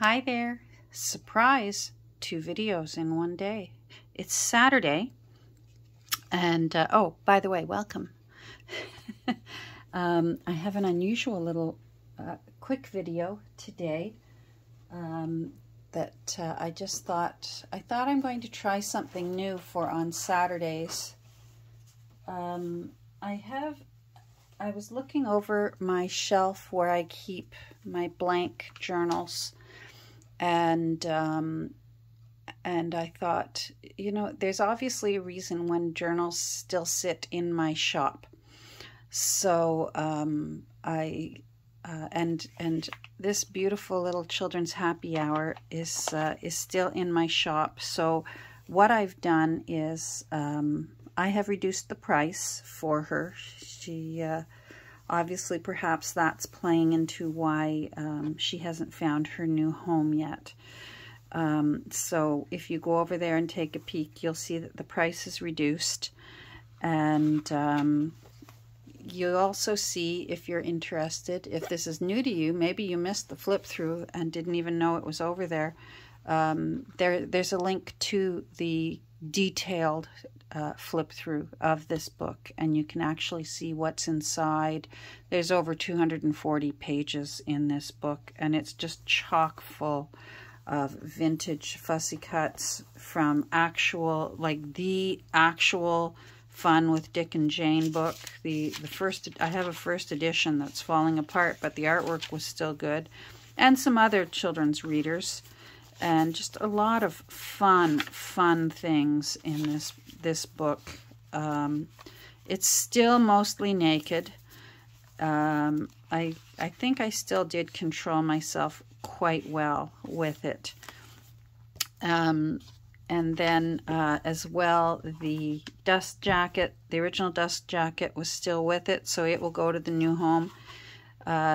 Hi there. Surprise, 2 videos in one day. It's Saturday, and oh, by the way, welcome. I have an unusual little quick video today that I thought I'm going to try something new for on Saturdays. I was looking over my shelf where I keep my blank journals, and I thought, you know, there's obviously a reason when journals still sit in my shop. So and this beautiful little children's happy hour is still in my shop. So what I've done is I have reduced the price for her. She obviously, perhaps that's playing into why she hasn't found her new home yet. So if you go over there and take a peek, you'll see that the price is reduced. And you'll also see, if you're interested, if this is new to you, maybe you missed the flip through and didn't even know it was over there. There's a link to the detailed flip through of this book, and you can actually see what's inside. There's over 240 pages in this book, and it's just chock full of vintage fussy cuts from actual, like the actual Fun with Dick and Jane book. The first, I have a first edition that's falling apart, but the artwork was still good, and some other children's readers, and just a lot of fun things in this book. It's still mostly naked. I think I still did control myself quite well with it. And then as well, the dust jacket, the original dust jacket, was still with it, so it will go to the new home.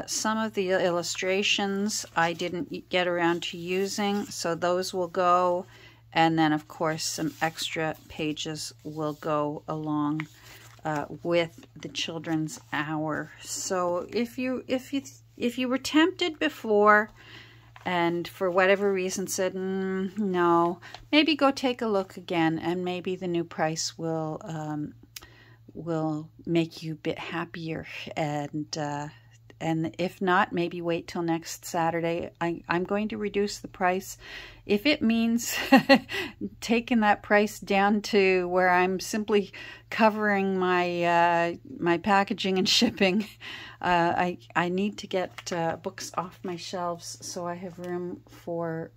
Some of the illustrations I didn't get around to using, so those will go. And then, of course, some extra pages will go along with the children's hour. So if you were tempted before, and for whatever reason said, no, maybe go take a look again, and maybe the new price will make you a bit happier. And if not, maybe wait till next Saturday. I'm going to reduce the price. If it means taking that price down to where I'm simply covering my my packaging and shipping, I need to get books off my shelves so I have room for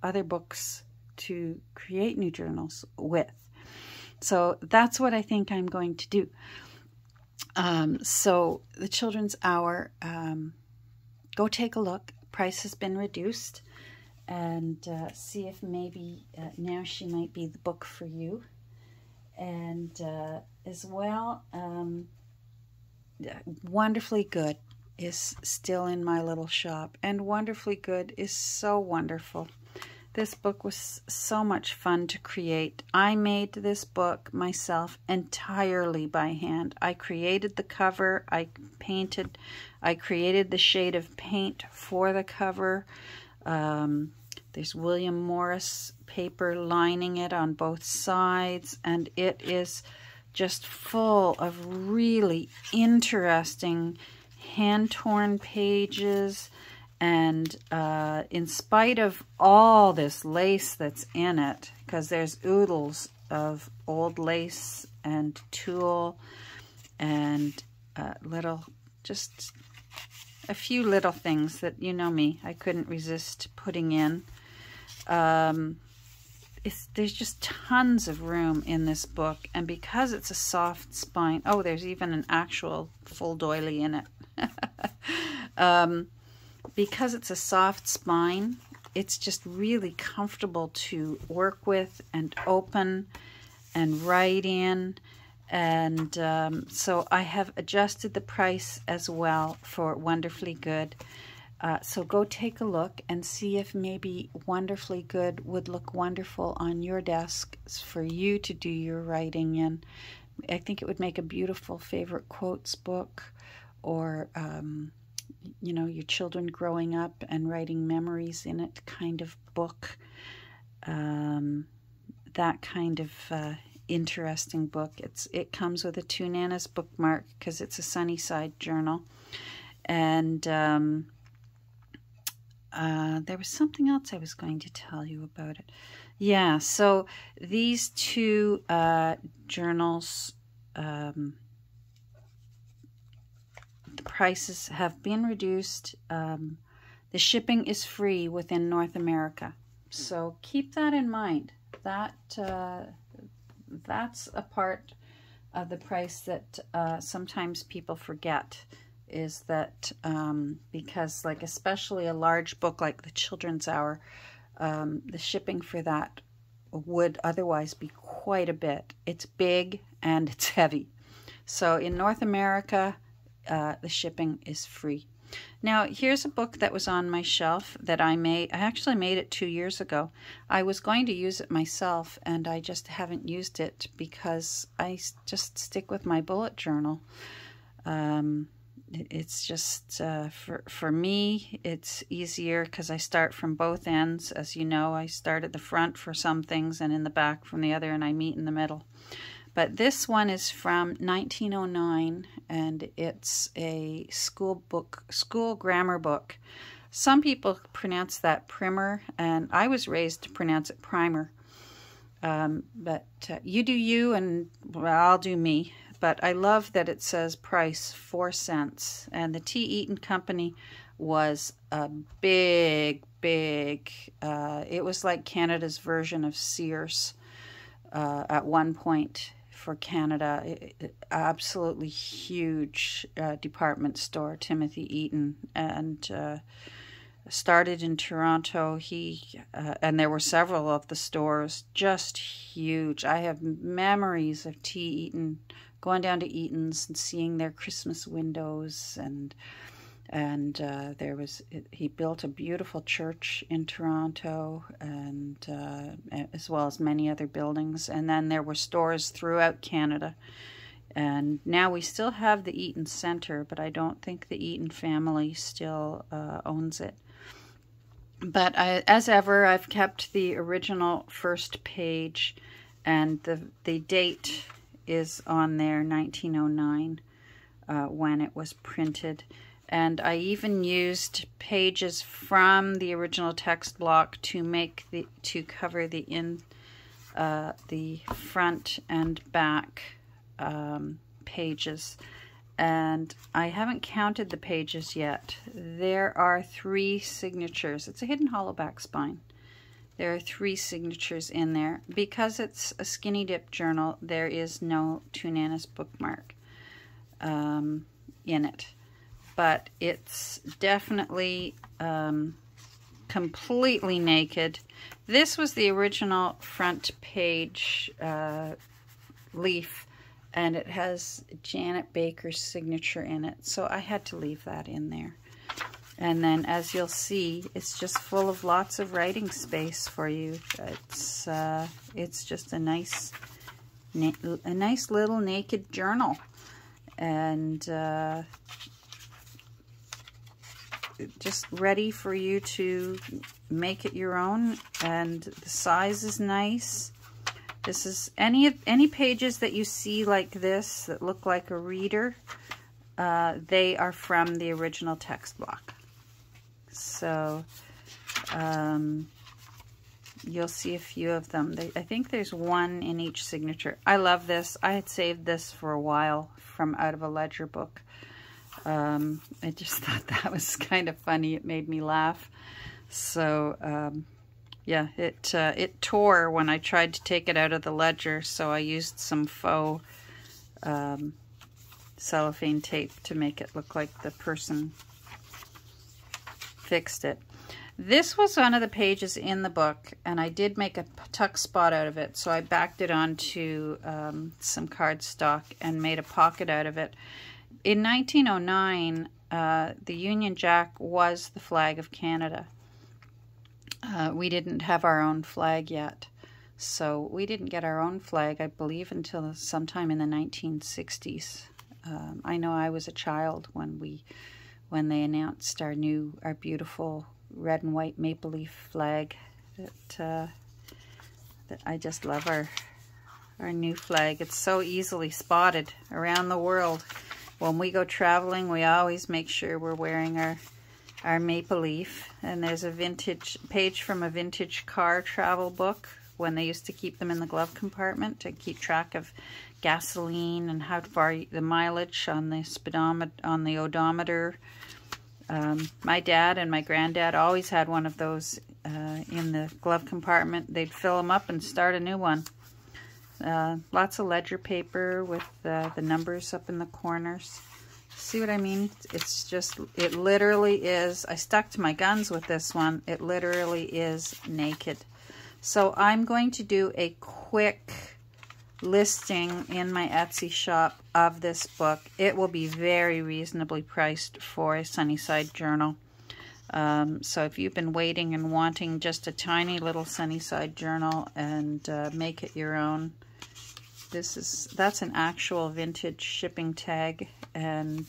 other books to create new journals with. So that's what I think I'm going to do. So the children's hour, go take a look. Price has been reduced, and see if maybe now she might be the book for you. And as well, Wonderfully Good is still in my little shop, and Wonderfully Good is so wonderful. This book was so much fun to create. I made this book myself entirely by hand. I created the cover, I painted, I created the shade of paint for the cover. There's William Morris paper lining it on both sides, and it is just full of really interesting hand-torn pages. And in spite of all this lace that's in it, because there's oodles of old lace and tulle and just a few little things that, you know me, I couldn't resist putting in. There's just tons of room in this book, and because it's a soft spine, oh, there's even an actual full doily in it. Because it's a soft spine, it's just really comfortable to work with and open and write in. And so I have adjusted the price as well for Wonderfully Good. So go take a look and see if maybe Wonderfully Good would look wonderful on your desk for you to do your writing in. I think it would make a beautiful favorite quotes book, or you know, your children growing up and writing memories in it kind of book. That kind of interesting book. It comes with a Two Nanas bookmark because it's a Sunnyside journal. And there was something else I was going to tell you about it. Yeah, so these two journals, the prices have been reduced. The shipping is free within North America. So keep that in mind. That's a part of the price that sometimes people forget, is that because, like, especially a large book like the Children's Hour, the shipping for that would otherwise be quite a bit. It's big and it's heavy. So in North America, the shipping is free. Now, here's a book that was on my shelf that I made. I actually made it 2 years ago. I was going to use it myself, and I just haven't used it because I just stick with my bullet journal. It's just, for me, it's easier because I start from both ends. As you know, I start at the front for some things and in the back from the other, and I meet in the middle. But this one is from 1909, and it's a school grammar book. Some people pronounce that primer, and I was raised to pronounce it primer. But you do you, and well, I'll do me. But I love that it says price 4 cents. And the T. Eaton Company was a big, it was like Canada's version of Sears at one point for Canada. Absolutely huge department store, Timothy Eaton, and started in Toronto. And there were several of the stores, just huge. I have memories of T. Eaton, going down to Eaton's and seeing their Christmas windows, and he built a beautiful church in Toronto, and as well as many other buildings. And then there were stores throughout Canada. And now we still have the Eaton Center, but I don't think the Eaton family still owns it. But as ever, I've kept the original first page, and the date is on there, 1909, when it was printed. And I even used pages from the original text block to cover the front and back pages. And I haven't counted the pages yet. There are 3 signatures. It's a hidden hollowback spine. There are 3 signatures in there. Because it's a Skinny Dip journal, there is no Two Nanas bookmark in it. But it's definitely completely naked. This was the original front page leaf, and it has Janet Baker's signature in it, so I had to leave that in there. And then, as you'll see, it's just full of lots of writing space for you. It's just a nice little naked journal, and just ready for you to make it your own. And the size is nice. This is any pages that you see like this that look like a reader, they are from the original text block. So you'll see a few of them. I think there's 1 in each signature. I love this. I had saved this for a while from out of a ledger book. I just thought that was kind of funny. It made me laugh. So yeah, it tore when I tried to take it out of the ledger, so I used some faux cellophane tape to make it look like the person fixed it. This was one of the pages in the book, and I did make a tuck spot out of it, so I backed it onto some cardstock and made a pocket out of it. In 1909, the Union Jack was the flag of Canada. We didn't have our own flag yet, so we didn't get our own flag, I believe, until sometime in the 1960s. I know I was a child when we when they announced our beautiful red and white maple leaf flag. That I just love our new flag. It's so easily spotted around the world. When we go traveling, we always make sure we're wearing our maple leaf. And there's a vintage page from a vintage car travel book, when they used to keep them in the glove compartment to keep track of gasoline and how far the mileage on the speedometer, on the odometer. My dad and my granddad always had one of those in the glove compartment. They'd fill them up and start a new one. Lots of ledger paper with the numbers up in the corners. See what I mean? It's just, it literally is, I stuck to my guns with this one. It literally is naked. So I'm going to do a quick listing in my Etsy shop of this book. It will be very reasonably priced for a Sunnyside journal. So if you've been waiting and wanting just a tiny little Sunnyside journal and make it your own, that's an actual vintage shipping tag. And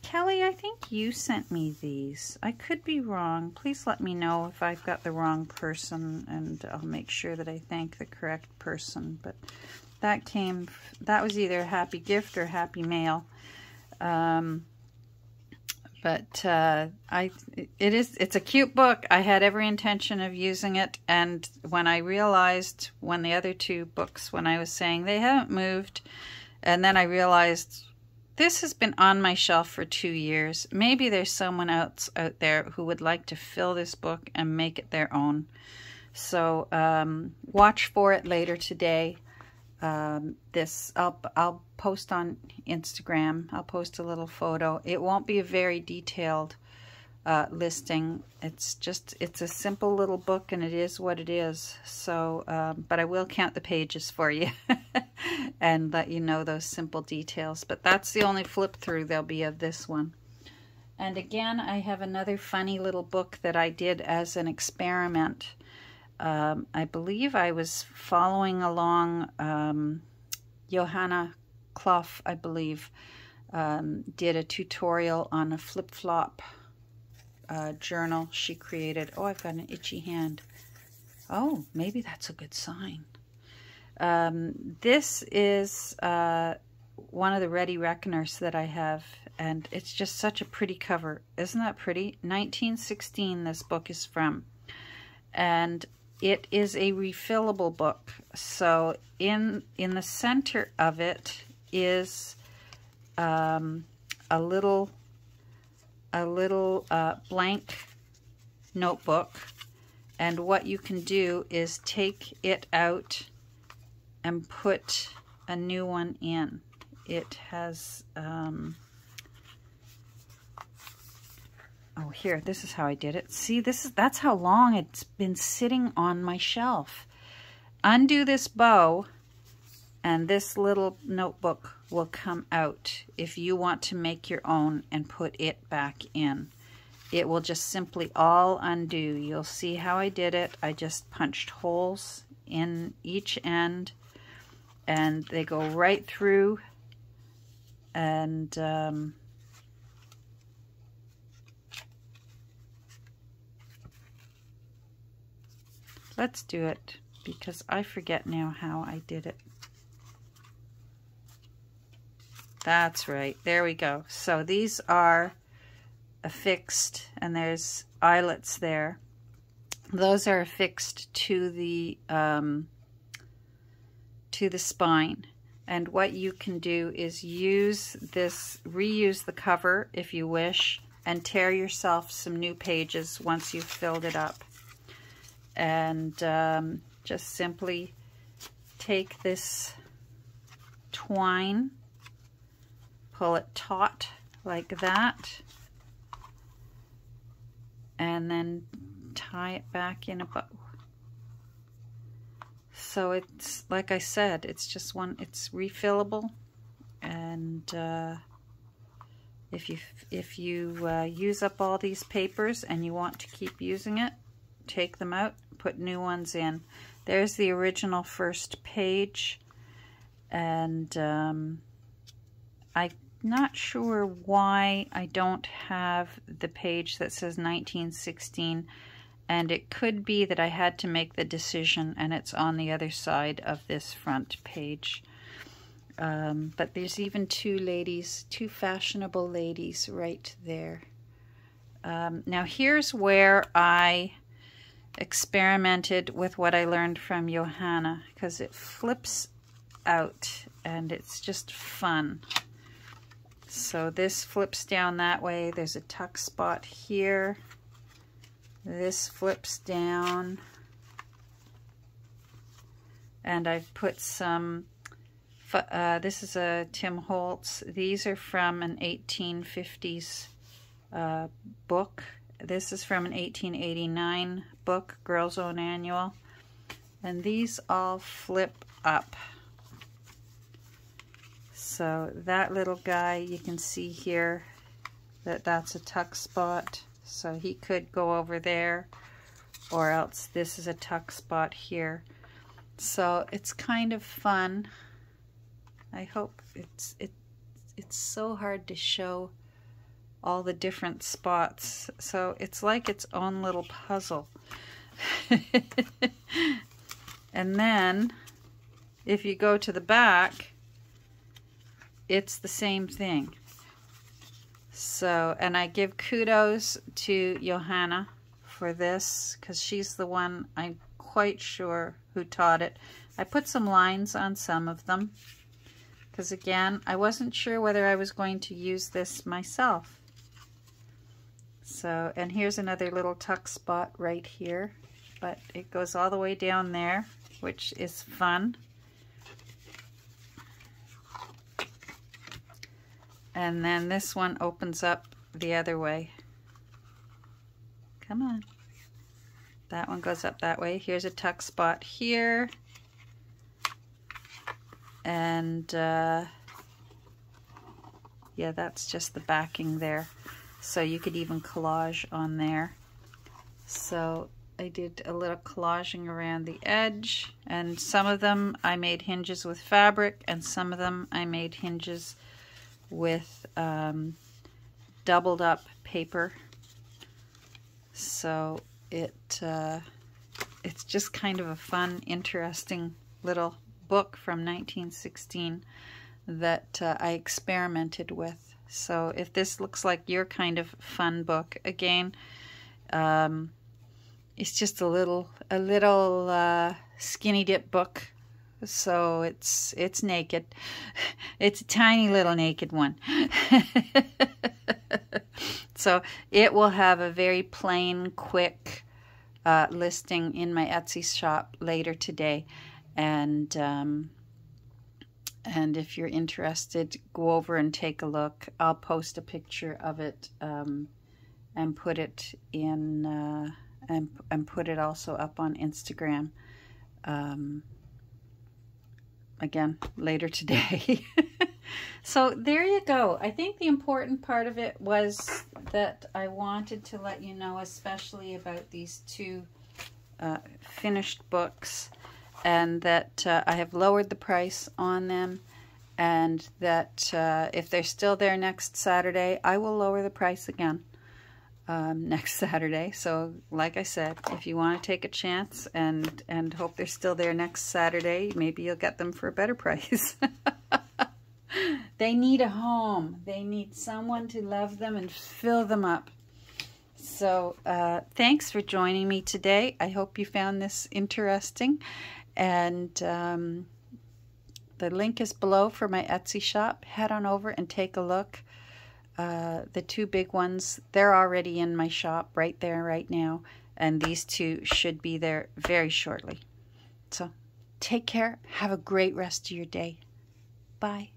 Kelly, I think you sent me these. I could be wrong. Please let me know if I've got the wrong person, and I'll make sure that I thank the correct person. But that was either a happy gift or happy mail. It's a cute book. I had every intention of using it, and when I realized, when the other two books, when I was saying they haven't moved, and then I realized this has been on my shelf for 2 years. Maybe there's someone else out there who would like to fill this book and make it their own. So watch for it later today. I'll post on Instagram. I'll post a little photo. It won't be a very detailed listing. It's a simple little book, and it is what it is. So, but I will count the pages for you and let you know those simple details. But that's the only flip through there'll be of this one. And again, I have another funny little book that I did as an experiment. I believe I was following along, Johanna Clough, I believe, did a tutorial on a flip-flop journal she created. Oh, I've got an itchy hand. Oh, maybe that's a good sign. This is one of the Ready Reckoners that I have, and it's just such a pretty cover. Isn't that pretty? 1916 this book is from. And it is a refillable book. So in the center of it is a little blank notebook, and what you can do is take it out and put a new one in. It has oh, here, this is how I did it. See, that's how long it's been sitting on my shelf. Undo this bow, and this little notebook will come out if you want to make your own and put it back in. It will just simply all undo. You'll see how I did it. I just punched holes in each end, and they go right through, and let's do it, because I forget now how I did it. That's right. There we go. So these are affixed, and there's eyelets there. Those are affixed to the spine. And what you can do is reuse the cover if you wish, and tear yourself some new pages once you've filled it up. And just simply take this twine, pull it taut like that, and then tie it back in a bow. So it's, like I said, it's just it's refillable, and if you use up all these papers and you want to keep using it, take them out, put new ones in. There's the original first page, and not sure why I don't have the page that says 1916, and it could be that I had to make the decision and it's on the other side of this front page. But there's even two ladies, two fashionable ladies right there. Now here's where I experimented with what I learned from Johanna, because it flips out and it's just fun. So this flips down that way. There's a tuck spot here. This flips down. And I've put some, this is a Tim Holtz. These are from an 1850s book. This is from an 1889 book, Girls' Own Annual. And these all flip up. So that little guy, you can see here that that's a tuck spot. So he could go over there, or else this is a tuck spot here. So it's kind of fun. I hope it's so hard to show all the different spots. So it's like its own little puzzle. And then if you go to the back, it's the same thing. So, and I give kudos to Johanna for this, because she's the one, I'm quite sure, who taught it. I put some lines on some of them, because again, I wasn't sure whether I was going to use this myself. So, and here's another little tuck spot right here, but it goes all the way down there, which is fun. And then this one opens up the other way. Come on. That one goes up that way. Here's a tuck spot here. And yeah, that's just the backing there. So you could even collage on there. So I did a little collaging around the edge, and some of them I made hinges with fabric, and some of them I made hinges with doubled up paper. So it's just kind of a fun, interesting little book from 1916 that I experimented with. So if this looks like your kind of fun book, again, it's just a little skinny dip book. So it's naked. It's a tiny little naked one. So it will have a very plain, quick listing in my Etsy shop later today. And if you're interested, go over and take a look. I'll post a picture of it and put it in and put it also up on Instagram. Again, later today. So there you go. I think the important part of it was that I wanted to let you know, especially about these two finished books, and that I have lowered the price on them, and that if they're still there next Saturday, I will lower the price again next Saturday. So like I said, if you want to take a chance and hope they're still there next Saturday, maybe you'll get them for a better price. They need a home. They need someone to love them and fill them up. So thanks for joining me today. I hope you found this interesting. And the link is below for my Etsy shop. Head on over and take a look. The two big ones, they're already in my shop right there, right now. And these two should be there very shortly. So take care. Have a great rest of your day. Bye.